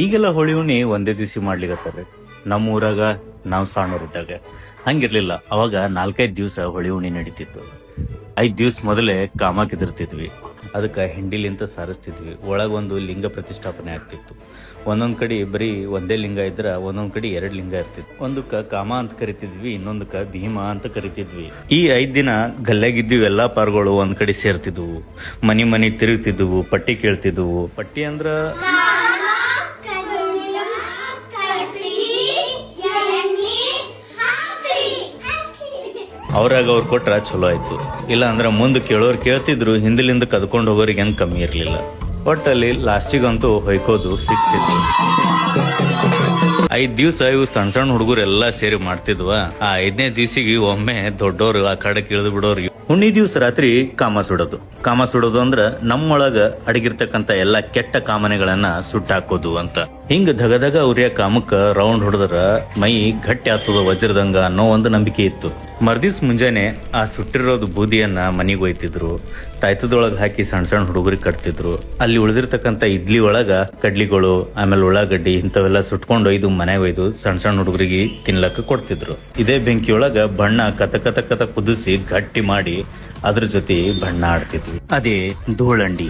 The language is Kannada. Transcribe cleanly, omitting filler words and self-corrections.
ಈಗೆಲ್ಲ ಹೋಳಿ ಹುಣ್ಣಿ ಒಂದೇ ದಿವ್ಸ ಮಾಡ್ಲಿಕತ್ತಾರ. ನಮ್ಮ ಊರಾಗ ನಾವು ಸಣ್ಣವರಿದ್ದಾಗ ಹಂಗಿರ್ಲಿಲ್ಲ. ಅವಾಗ 4-5 ದಿವ್ಸ ಹೋಳಿ ಹುಣ್ಣಿ ನಡೀತಿತ್ತು. 5 ದಿವ್ಸ ಮೊದಲೇ ಕಾಮ ಕೆದರ್ತಿದ್ವಿ. ಅದಕ್ಕೆ ಹಿಂಡಿಲಿಂತ ಸಾರಿಸ್ತಿದ್ವಿ. ಒಳಗೊಂದು ಲಿಂಗ ಪ್ರತಿಷ್ಠಾಪನೆ ಆಗ್ತಿತ್ತು. ಒಂದೊಂದ್ ಕಡೆ ಬರೀ ಒಂದೇ ಲಿಂಗ ಇದ್ರ ಒಂದೊಂದ್ ಕಡೆ 2 ಲಿಂಗ ಇರ್ತಿತ್ತು. ಒಂದಕ್ಕ ಕಾಮ ಅಂತ ಕರಿತಿದ್ವಿ, ಇನ್ನೊಂದಕ್ಕ ಭೀಮ ಅಂತ ಕರಿತಿದ್ವಿ. ಈ 5 ದಿನ ಗಲ್ಲಾಗಿದ್ವಿ ಎಲ್ಲಾ ಪಾರ್ಗಳು ಒಂದ್ ಕಡೆ ಸೇರ್ತಿದ್ವು. ಮನಿ ತಿರುಗ್ತಿದ್ವು, ಪಟ್ಟಿ ಕೇಳ್ತಿದ್ವು. ಪಟ್ಟಿ ಅಂದ್ರ ಅವ್ರಾಗ ಅವ್ರು ಕೊಟ್ರ ಚಲೋ ಆಯ್ತು. ಇಲ್ಲ ಅಂದ್ರ ಮುಂದೆ ಕೇಳೋರು ಕೇಳ್ತಿದ್ರು, ಹಿಂದಿಲಿಂದ ಕದ್ಕೊಂಡು ಹೋಗೋರಿಗೆ ಏನ್ ಕಮ್ಮಿ ಇರ್ಲಿಲ್ಲ. ಒಟ್ಟಲ್ಲಿ ಲಾಸ್ಟಿಗಂತೂ ಹೊಯ್ಕೋದು ಫಿಕ್ಸ್ ಇತ್ತು. 5 ದಿವ್ಸ ಇವು ಸಣ್ಣ ಹುಡುಗರೆಲ್ಲಾ ಸೇರಿ ಮಾಡ್ತಿದ್ವ. ಆ 5ನೇ ದಿವ್ಸಿಗೆ ಒಮ್ಮೆ ದೊಡ್ಡೋರು ಆ ಕಡೆಕ್ ಇಳಿದು ಬಿಡೋರು. ಹುಣ್ಣಿ ದಿವ್ಸ ರಾತ್ರಿ ಕಾಮ ಸುಡೋದು ಅಂದ್ರ ನಮ್ಮೊಳಗ ಅಡಗಿರ್ತಕ್ಕಂತ ಎಲ್ಲಾ ಕೆಟ್ಟ ಕಾಮನೆಗಳನ್ನ ಸುಟ್ಟಾಕೋದು ಅಂತ. ಹಿಂಗ ಧಗಧಗ ಉರಿಯ ಕಾಮಕ್ಕ ರೌಂಡ್ ಹೊಡೆದ್ರ ಮೈ ಗಟ್ಟಿ ಆಗ್ತದ ವಜ್ರದಂಗ ಅನ್ನೋ ಒಂದು ನಂಬಿಕೆ ಇತ್ತು. ಮರ್ದಿವ್ಸ ಮುಂಜಾನೆ ಆ ಸುಟ್ಟಿರೋದು ಬೂದಿಯನ್ನ ಮನಿಗೆ ಒಯ್ತಿದ್ರು. ತಾಯ್ತದೊಳಗ ಹಾಕಿ ಸಣ್ಣ ಹುಡುಗರಿಗೆ ಕಟ್ತಿದ್ರು. ಅಲ್ಲಿ ಉಳಿದಿರ್ತಕ್ಕಂತ ಇಡ್ಲಿ ಒಳಗ ಕಡ್ಲಿಗಳು, ಆಮೇಲೆ ಉಳ್ಳಾಗಡ್ಡಿ ಇಂಥವೆಲ್ಲ ಸುಟ್ಕೊಂಡು ಒಯ್ದು ಮನೆಗೆ ಒಯ್ದು ಸಣ್ಣ ಹುಡುಗರಿಗೆ ತಿನ್ಲಕ್ಕ ಕೊಡ್ತಿದ್ರು. ಇದೇ ಬೆಂಕಿಯೊಳಗ ಬಣ್ಣ ಕತ ಕುದಿಸಿ ಗಟ್ಟಿ ಮಾಡಿ ಅದ್ರ ಜೊತೆ ಬಣ್ಣ ಆಡ್ತಿದ್ವಿ. ಅದೇ ಧೂಳಂಡಿ.